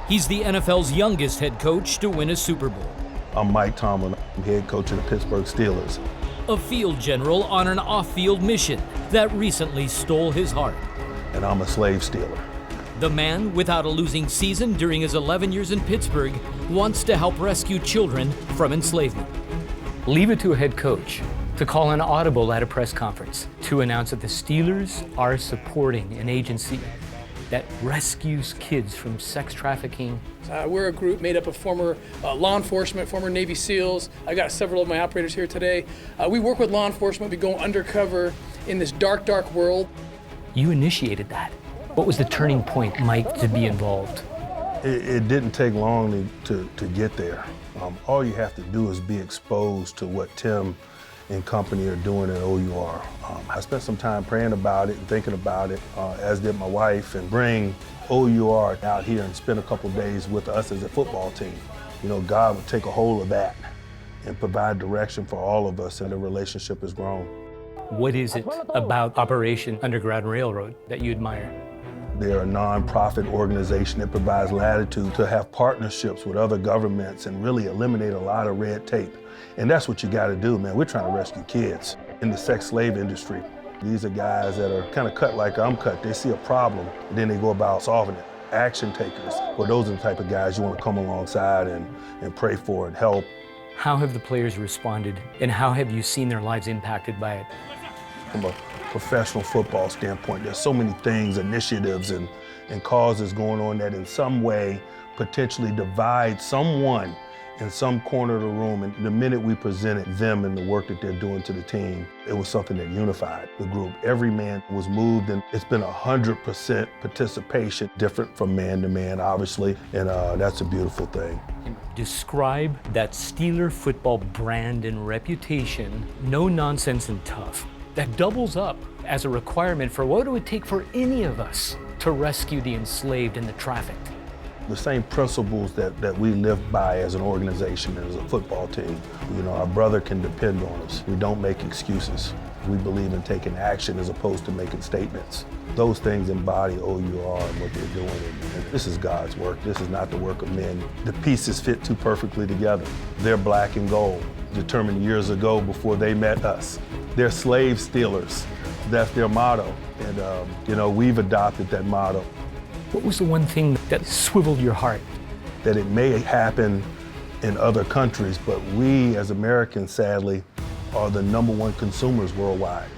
He's the NFL's youngest head coach to win a Super Bowl. I'm Mike Tomlin. I'm head coach of the Pittsburgh Steelers. A field general on an off-field mission that recently stole his heart. And I'm a slave stealer. The man, without a losing season during his 11 years in Pittsburgh, wants to help rescue children from enslavement. Leave it to a head coach to call an audible at a press conference to announce that the Steelers are supporting an agency that rescues kids from sex trafficking. We're a group made up of former law enforcement, former Navy SEALs. I got several of my operators here today. We work with law enforcement. We go undercover in this dark, dark world. You initiated that. What was the turning point, Mike, to be involved? It didn't take long to get there. All you have to do is be exposed to what Tim and company are doing at O.U.R. I spent some time praying about it and thinking about it, as did my wife, and bring O.U.R. out here and spend a couple days with us as a football team. You know, God would take a hold of that and provide direction for all of us, and the relationship has grown. What is it about Operation Underground Railroad that you admire? They're a nonprofit organization that provides latitude to have partnerships with other governments and really eliminate a lot of red tape. And that's what you gotta do, man. We're trying to rescue kids in the sex slave industry. These are guys that are kind of cut like I'm cut. They see a problem, and then they go about solving it. Action takers. Well, those are the type of guys you want to come alongside and pray for and help. How have the players responded, and how have you seen their lives impacted by it? From a professional football standpoint, there's so many things, initiatives and causes going on that in some way potentially divide someone in some corner of the room. And the minute we presented them and the work that they're doing to the team, it was something that unified the group. Every man was moved, and it's been 100% participation, different from man to man, obviously, and that's a beautiful thing. Describe that Steeler football brand and reputation, no nonsense and tough, that doubles up as a requirement for what it would take for any of us to rescue the enslaved and the trafficked. The same principles that we live by as an organization and as a football team. You know, our brother can depend on us. We don't make excuses. We believe in taking action as opposed to making statements. Those things embody O.U.R. and what they're doing. And this is God's work. This is not the work of men. The pieces fit too perfectly together. They're black and gold, determined years ago before they met us. They're slave stealers. That's their motto. And, you know, we've adopted that motto. What was the one thing that swiveled your heart? That it may happen in other countries, but we as Americans, sadly, are the #1 consumers worldwide.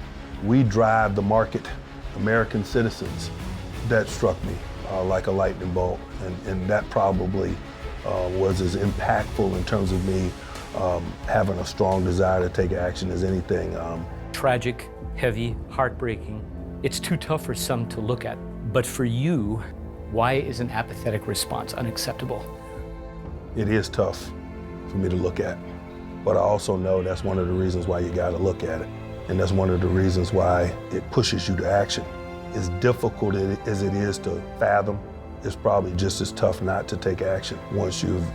We drive the market, American citizens. That struck me like a lightning bolt, and that probably was as impactful in terms of me having a strong desire to take action as anything. Tragic, heavy, heartbreaking. It's too tough for some to look at, but for you, why is an apathetic response unacceptable? It is tough for me to look at, but I also know that's one of the reasons why you gotta look at it. And that's one of the reasons why it pushes you to action. As difficult as it is to fathom, it's probably just as tough not to take action once you've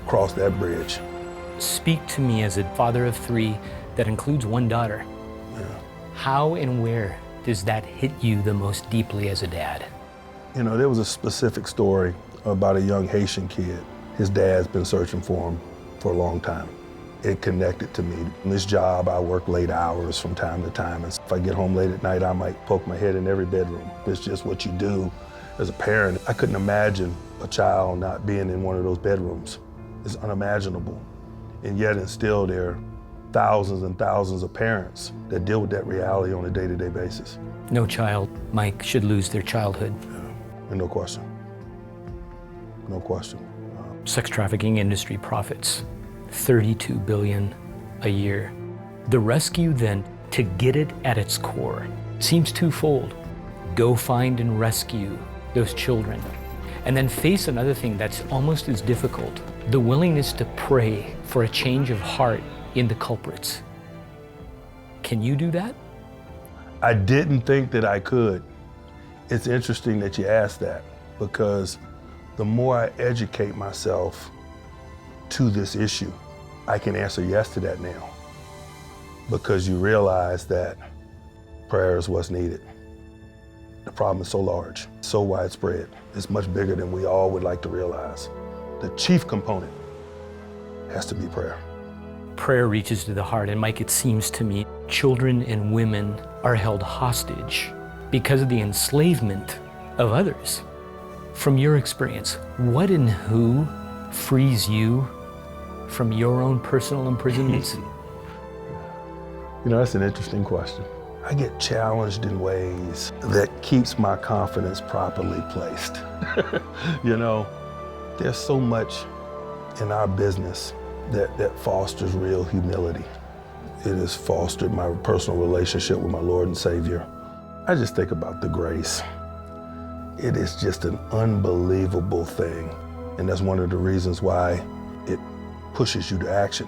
crossed that bridge. Speak to me as a father of 3 that includes 1 daughter. Yeah. How and where does that hit you the most deeply as a dad? You know, there was a specific story about a young Haitian kid. His dad's been searching for him for a long time. It connected to me. In this job, I work late hours from time to time. And if I get home late at night, I might poke my head in every bedroom. It's just what you do as a parent. I couldn't imagine a child not being in one of those bedrooms. It's unimaginable. And yet and still there are thousands and thousands of parents that deal with that reality on a day-to-day basis. No child, Mike, should lose their childhood. And no question. No question. Sex trafficking industry profits $32 billion a year. The rescue then, to get it at its core, seems twofold. Go find and rescue those children, and then face another thing that's almost as difficult, the willingness to pray for a change of heart in the culprits. Can you do that? I didn't think that I could. It's interesting that you asked that, because the more I educate myself to this issue, I can answer yes to that now, because you realize that prayer is what's needed. The problem is so large, so widespread. It's much bigger than we all would like to realize. The chief component has to be prayer. Prayer reaches to the heart, and Mike, it seems to me, children and women are held hostage because of the enslavement of others. From your experience, what and who frees you from your own personal imprisonments? That's an interesting question. I get challenged in ways that keeps my confidence properly placed. There's so much in our business that fosters real humility. It has fostered my personal relationship with my Lord and Savior. I just think about the grace. It is just an unbelievable thing. And that's one of the reasons why it pushes you to action.